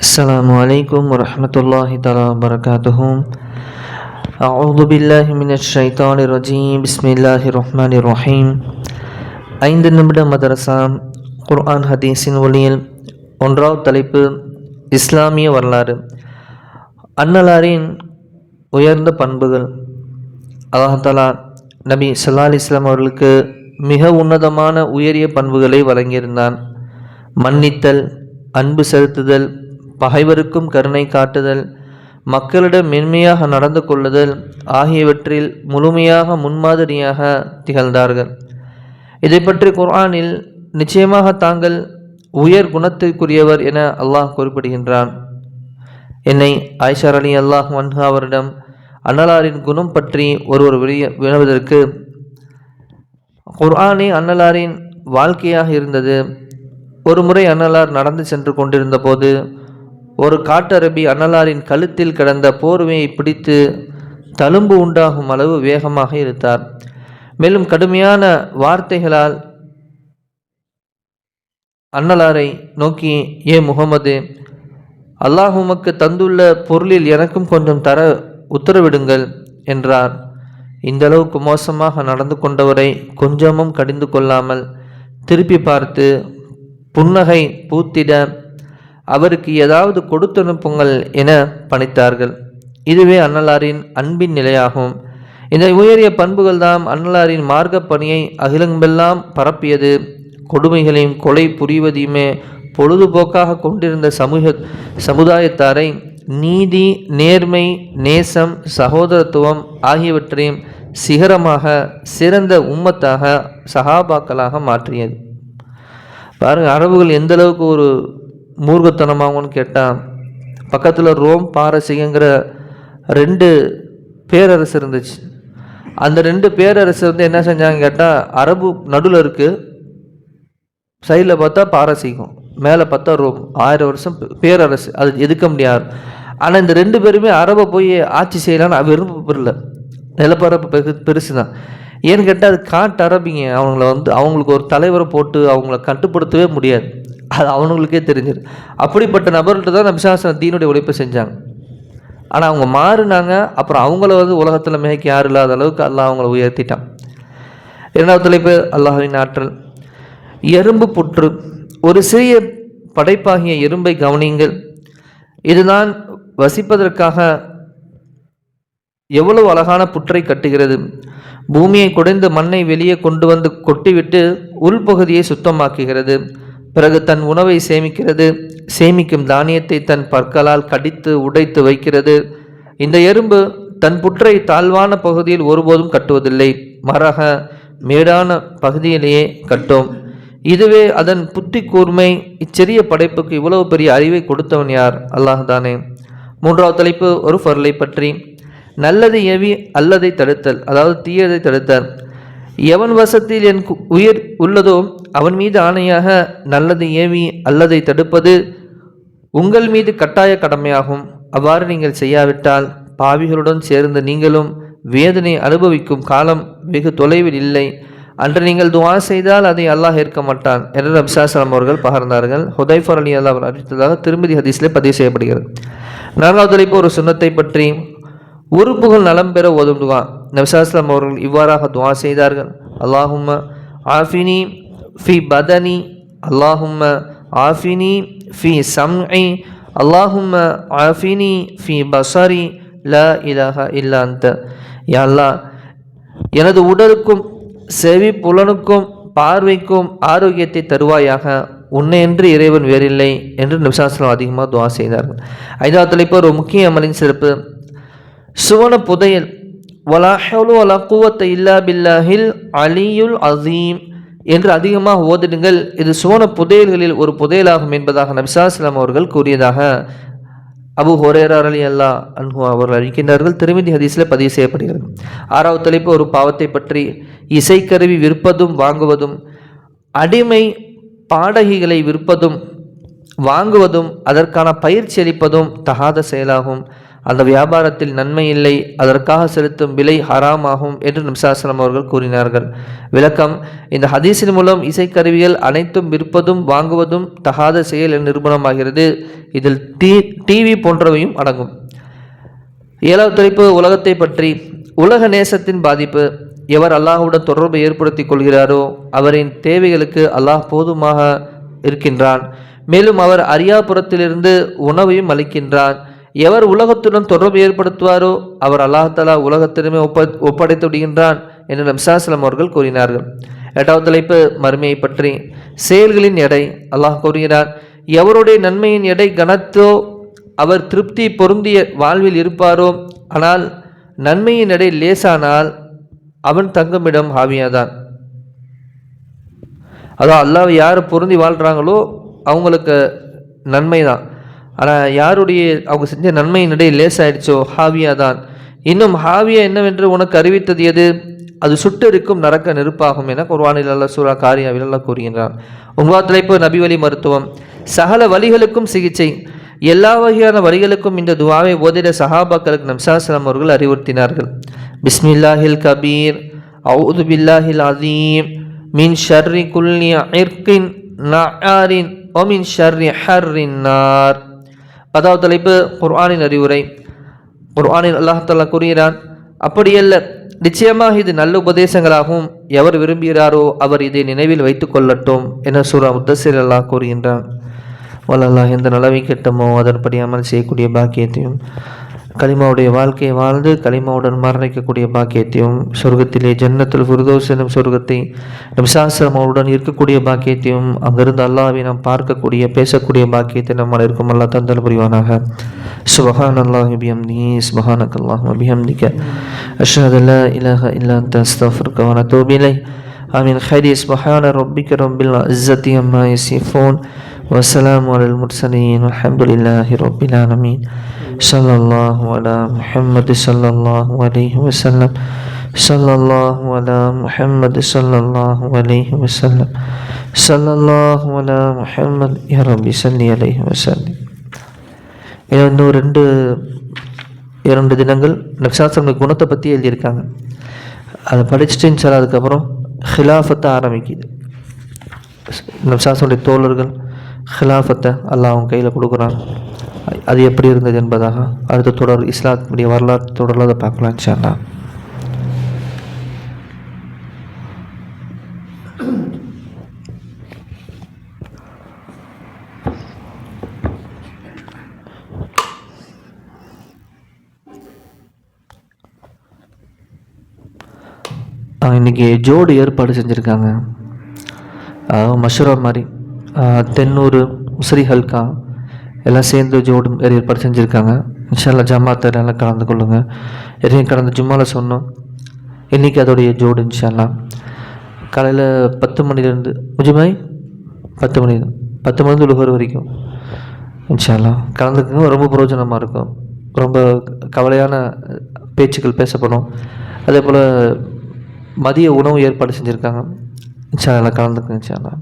السلام عليكم ورحمة الله تعالى وبركاته. أعوذ بالله من الشيطان الرجيم. بسم الله الرحمن الرحيم. ஐந்து நிமிட மதரசா குர்ஆன் ஹதீஸின் ஒளியில் ஒன்றாவது தலைப்பு இஸ்லாமிய வரலாறு. அன்னலாரின் உயர்ந்த பண்புகள். அல்லாஹ் தஆலா நபி ஸல்லல்லாஹு அலைஹி வஸல்லம் அவர்களுக்கு மிக உன்னதமான உயரிய பண்புகளை வழங்கியிருந்தான். மன்னித்தல், அன்பு செலுத்துதல், பகைவருக்கும் கருணை காட்டுதல், மக்களிடம் மென்மையாக நடந்து கொள்ளுதல் ஆகியவற்றில் முழுமையாக முன்மாதிரியாக திகழ்ந்தார்கள். இதை பற்றி குர்ஆனில் நிச்சயமாக தாங்கள் உயர் குணத்திற்குரியவர் என அல்லாஹ் குறிப்பிடுகின்றான். என்னை ஆயிஷா ரலியல்லாஹு அன்ஹா அவரிடம் அன்னலாரின் குணம் பற்றி ஒருவர் வினவுவதற்கு குர்ஆனே அன்னலாரின் வாழ்க்கையாக இருந்தது. ஒரு முறை அன்னலார் நடந்து சென்று கொண்டிருந்த போது ஒரு காட்டரபி அன்னலாரின் கழுத்தில் கிடந்த போர்வையை பிடித்து தழும்பு உண்டாகும் அளவு வேகமாக இழுத்தார். மேலும் கடுமையான வார்த்தைகளால் அன்னலாரை நோக்கி, ஏ முகமது, அல்லாஹ் உமக்கு தந்துள்ள பொருளில் எனக்கும் கொஞ்சம் தர உத்தரவிடுங்கள் என்றார். இந்த அளவுக்கு மோசமாக நடந்து கொண்டவரை கொஞ்சமும் கடிந்து கொள்ளாமல் திருப்பி பார்த்து புன்னகை பூத்திட அவருக்கு ஏதாவது கொடுத்தனுப்புங்கள் என பணித்தார்கள். இதுவே அன்னலாரின் அன்பின் நிலையாகும். இந்த உயரிய பண்புகள் தான் அன்னலாரின் மார்க்க பணியை அகிலமெல்லாம் பரப்பியது. கொடுமைகளையும் கொலை புரிவதையுமே பொழுதுபோக்காக கொண்டிருந்த சமுதாயத்தாரை நீதி, நேர்மை, நேசம், சகோதரத்துவம் ஆகியவற்றையும் சிகரமாக சிறந்த உம்மத்தாக சஹாபாக்களாக மாற்றியது. பாருங்கள், அரபுகள் எந்த அளவுக்கு ஒரு மூர்க்கத்தனமாகும்னு கேட்டால், பக்கத்தில் ரோம், பாரசீகங்கிற ரெண்டு பேரரசு இருந்துச்சு. அந்த ரெண்டு பேரரசு என்ன செஞ்சாங்க கேட்டால், அரபு நடுவில் இருக்குது, சைடில் பார்த்தா பாரசீகம், மேலே பார்த்தா ரோம். 1000 வருஷம் பேரரசு, அது எதுக்க முடியாது. ஆனால் இந்த ரெண்டு பேருமே அரபை போய் ஆட்சி செய்யலான்னு விரும்பப்படல. நிலப்பரப்பு பெருசு தான். ஏன்னு கேட்டால் அது காட்டு அரபிங்க. அவங்களுக்கு ஒரு தலைவரை போட்டு அவங்கள கட்டுப்படுத்தவே முடியாது. அது அவங்களுக்கே தெரிஞ்சிரு. அப்படிப்பட்ட நபர்கள்ட்ட தான் நபி ஸல்லல்லாஹு அலைஹி வஸல்லம் தீனுடைய உழைப்பை செஞ்சாங்க. ஆனால் அவங்க மாறினாங்க. அப்புறம் அவங்கள உலகத்தில் மிகைக்கு யாரும் இல்லாத அளவுக்கு அல்லாஹ் அவங்கள உயர்த்திட்டான். இரண்டாவது தலைப்பு அல்லாஹ்வின் ஆற்றல். எறும்பு புற்று. ஒரு சிறிய படைப்பாகிய எறும்பை கவனியுங்கள். இதுதான் வசிப்பதற்காக எவ்வளவு அழகான புற்றை கட்டுகிறது. பூமியை குடைந்து மண்ணை வெளியே கொண்டு வந்து கொட்டிவிட்டு உள்பகுதியை சுத்தமாக்குகிறது. பிறகு தன் உணவை சேமிக்கிறது. சேமிக்கும் தானியத்தை தன் பற்களால் கடித்து உடைத்து வைக்கிறது. இந்த எறும்பு தன் புற்றை தாழ்வான பகுதியில் ஒருபோதும் கட்டுவதில்லை, மாறாக மேடான பகுதியிலேயே கட்டும். இதுவே அதன் புத்தி கூர்மை. இச்சிறிய படைப்புக்கு இவ்வளவு பெரிய அறிவை கொடுத்தவன் யார்? அல்லாஹ் தானே. மூன்றாவது தலைப்பு ஒரு பொருளை பற்றி. நல்லதை ஏவி அல்லதை தடுத்தல், அதாவது தீயதை தடுத்தல். எவன் வசத்தில் என் உயிர் உள்ளதோ அவன் மீது ஆணையாக நல்லதை ஏவி அல்லதை தடுப்பது உங்கள் மீது கட்டாய கடமையாகும். அவ்வாறு நீங்கள் செய்யாவிட்டால் பாவிகளுடன் சேர்ந்து நீங்களும் வேதனை அனுபவிக்கும் காலம் வெகு தொலைவில் இல்லை. அன்று நீங்கள் துஆ செய்தால் அதை அல்லாஹ் ஏற்க மாட்டான் என்று நபி ஸல்லல்லாஹு அலைஹி வஸல்லம் அவர்கள் பகர்ந்தார்கள். ஹுதைஃபா ரலியல்லாஹு அன்ஹு அறிவித்ததாக திருமதி ஹதீஸிலே பதிவு செய்யப்படுகிறது. நான்காவது தலைப்பு ஒரு சுன்னத்தை பற்றி. உறுப்புகள் நலம் பெற ஓதும் துஆ. நபி ஸல்லல்லாஹு அலைஹி வஸல்லம் அவர்கள் இவ்வாறாக துஆ செய்தார்கள். அல்லாஹும்ம ஆஃபினி ஃபி பதனி, அல்லாஹும்ம ஆஃபினி ஃபி சம்இ, அல்லாஹும்ம ஆஃபினி ஃபி பஸரி, லா இலாஹா இல்லா அன்த. யா அல்லாஹ், எனது உடலுக்கும் செவி புலனுக்கும் பார்வைக்கும் ஆரோக்கியத்தை தருவாயாக, உன்னை என்று இறைவன் வேறில்லை என்று நபி ஸல்லல்லாஹு அலைஹி வஸல்லம் அதிகமாக துஆ செய்தார்கள். ஐந்தாவது தலைப்பு ஒரு முக்கிய அமலின் சிறப்பு. சுவன புதையல். வலா ஹவ்ல வலா குவத்த இல்லா பில்லாஹில் அலியுல் அஸீம் என்று அதிகமாக ஓதிடுங்கள். இது சுவன புதையல்களில் ஒரு புதையலாகும் என்பதாக நபி ஸல்லல்லாஹு அலைஹி வஸல்லம் அவர்கள் கூறியதாக அபூ ஹுரைரா ரலியல்லாஹு அன்ஹு அவர்கள் அறிவிக்கின்றார்கள். திருமதி ஹதீஸில் பதிவு செய்யப்படுகிறது. ஆறாவது தலைப்பு ஒரு பாவத்தை பற்றி. இசைக்கருவி விற்பதும் வாங்குவதும், அடிமை பாடகிகளை விற்பதும் வாங்குவதும், அதற்கான பயிற்சி அளிப்பதும் தகாத செயலாகும். அந்த வியாபாரத்தில் நன்மை இல்லை, அதற்காக செலுத்தும் விலை ஹராம் ஆகும் என்று நபிசாஸ்லம் அவர்கள் கூறினார்கள். விளக்கம்: இந்த ஹதீஸின் மூலம் இசைக்கருவிகள் அனைத்தும் விற்பதும் வாங்குவதும் தகாத செயல் என நிரூபணமாகிறது. இதில் டிவி போன்றவையும் அடங்கும். 7வது தலைப்பு உலகத்தை பற்றி. உலக நேசத்தின் பாதிப்பு. எவர் அல்லாஹுடன் தொடர்பை ஏற்படுத்திக் கொள்கிறாரோ அவரின் தேவைகளுக்கு அல்லாஹ் போதுமாக இருக்கின்றான். மேலும் அவர் அரியாபுரத்திலிருந்து உணவையும் அளிக்கின்றான். எவர் உலகத்துடன் தொடர்பு ஏற்படுத்துவாரோ அவர் அல்லாஹ் உலகத்திலுமே ஒப்படைத்து விடுகின்றான் என்று நபிசாஸ்லம் அவர்கள் கூறினார்கள். 8வது தலைப்பு மறுமையை பற்றி. செயல்களின் எடை. அல்லாஹ் கூறுகிறார்: எவருடைய நன்மையின் எடை கனத்தோ அவர் திருப்தி பொருந்திய வாழ்வில் இருப்பாரோ, ஆனால் நன்மையின் எடை லேசானால் அவன் தங்குமிடம் ஹாவியாதான். அதான் அல்லாஹ் யார் பொருந்தி வாழ்கிறாங்களோ அவங்களுக்கு நன்மை தான். ஆனால் யாருடைய அவங்க செஞ்ச நன்மையின் இடையே லேசாயிடுச்சோ ஹாவியா தான். இன்னும் ஹாவியா என்னவென்று உனக்கு அறிவித்தது எது? அது சுட்டெரிக்கும் நரக்க நெருப்பாகும் என குர்ஆனில் அல்லாஹ் சூரா காரியாவில் அல்லாஹ் கூறுகின்றான். 9வது தலைப்பு நபி வழி மருத்துவம். சகல வலிகளுக்கும் சிகிச்சை. எல்லா வகையான வலிகளுக்கும் இந்த துவாவை ஓதிட சஹாபாக்களுக்கு நபிசாஸ்லம் அவர்கள் அறிவுறுத்தினார்கள். பிஸ்மில்லாஹில் கபீர், அஊது பில்லாஹில் அதீம், மின் ஷர்ரி குல்லி இர்கின் நஆரின் வ மின் ஷர்ரி ஹர்ரின் நார். 10வது தலைப்பு குர்ஆனின் அறிவுரை. குர்ஆனில் அல்லாஹ் தஆலா கூறுகிறான்: அப்படியல்ல, நிச்சயமாக இது நல்ல உபதேசங்களாகவும் எவர் விரும்புகிறாரோ அவர் இதை நினைவில் வைத்துக் கொள்ளட்டும் என சூரா முத்தஸிர் அல்லாஹ் கூறுகின்றான். வல்லல்லாஹ் எந்த நலவை கெட்டமோ அதன்படி அமல் செய்யக்கூடிய பாக்கியத்தையும், கலிமாவுடைய வாழ்க்கையை வாழ்ந்து கலிமாவுடன் மரணிக்கக்கூடிய பாக்கியத்தையும், சொர்க்கத்திலே ஜன்னத்துல் ஃபிர்தௌஸ் எனும் சொர்க்கத்தை நபிசாஸ்லம் அவருடன் இருக்கக்கூடிய பாக்கியத்தையும், அங்கிருந்து அல்லாஹ்வை நாம் பார்க்கக்கூடிய பேசக்கூடிய பாக்கியத்தை நம்மால் இருக்கும் அல்லாஹ் தந்தல் புரிவானாக. சுப்ஹானல்லாஹி பிஹம்திஹி, சுப்ஹானக்கல்லாஹும்ம பிஹம்திக, அஷ்ஹது அல்லா இலாஹ இல்லா அன்த, அஸ்தக்ஃபிருக வ அத்தூபு இலைக். ஆமீன். ஹைரி. சுப்ஹான ரப்பிக ரப்பில் இஸ்ஸத்தி அம்மா யசிஃபூன் வ ஸலாமு அலல் முர்ஸலீன் வல்ஹம்துலில்லாஹி ரப்பில் ஆலமீன். ஸல்லல்லாஹு அலா முஹம்மது ஸல்லல்லாஹு அலைஹி வஸல்லம். ஸல்லல்லாஹு அலா முஹம்மது ஸல்லல்லாஹு அலைஹி வஸல்லம். ஸல்லல்லாஹு அலா முஹம்மது. யா ரப்பி ஸல்லி அலைஹி வஸல்லம். இன்னும் இரண்டு தினங்கள் நபிசாஸ்லம் குணத்தை பற்றி எழுதியிருக்காங்க. அதை படிச்சுட்டு இன்ஷால்லா அதுக்கப்புறம் ஹிலாஃபத்தை ஆரம்பிக்குது. நபிசாஸ்லமுடைய தோழர்கள் ஹிலாஃபத்தை அல்லாஹ் அவங்க கையில் கொடுக்குறாங்க. அது எப்படி இருந்தது என்பதாக அடுத்த தொடர் இஸ்லாத்துடைய வரலாற்று தொடரில் அதை பார்க்கலாம் இன்ஷா அல்லாஹ். இன்றைக்கி ஜோடு ஏற்பாடு செஞ்சுருக்காங்க. மஷூரா மாதிரி தென்னூர் முஸ்ரி ஹல்கா எல்லாம் சேர்ந்து ஜோடு ஏற்பாடு செஞ்சுருக்காங்க. இன்ஷா அல்லாஹ் ஜமாத்தை எல்லாம் கலந்து கொள்ளுங்கள். எதையும் கடந்த ஜும்மாவில் சொன்னோம். இன்றைக்கி அதோடைய ஜோடு இன்ஷா அல்லாஹ் காலையில் 10 மணிலேருந்து முஜுமாய் 10 மணிலேருந்து உலகர் வரைக்கும் இன்ஷா அல்லாஹ் கலந்துக்குங்க. ரொம்ப பிரயோஜனமாக இருக்கும். ரொம்ப கவலையான பேச்சுக்கள் பேசப்படும். அதே போல் மதிய உணவு ஏற்பாடு செஞ்சுருக்காங்க. இன்ஷா அல்லாஹ் கலந்துக்குங்க இன்ஷா அல்லாஹ்.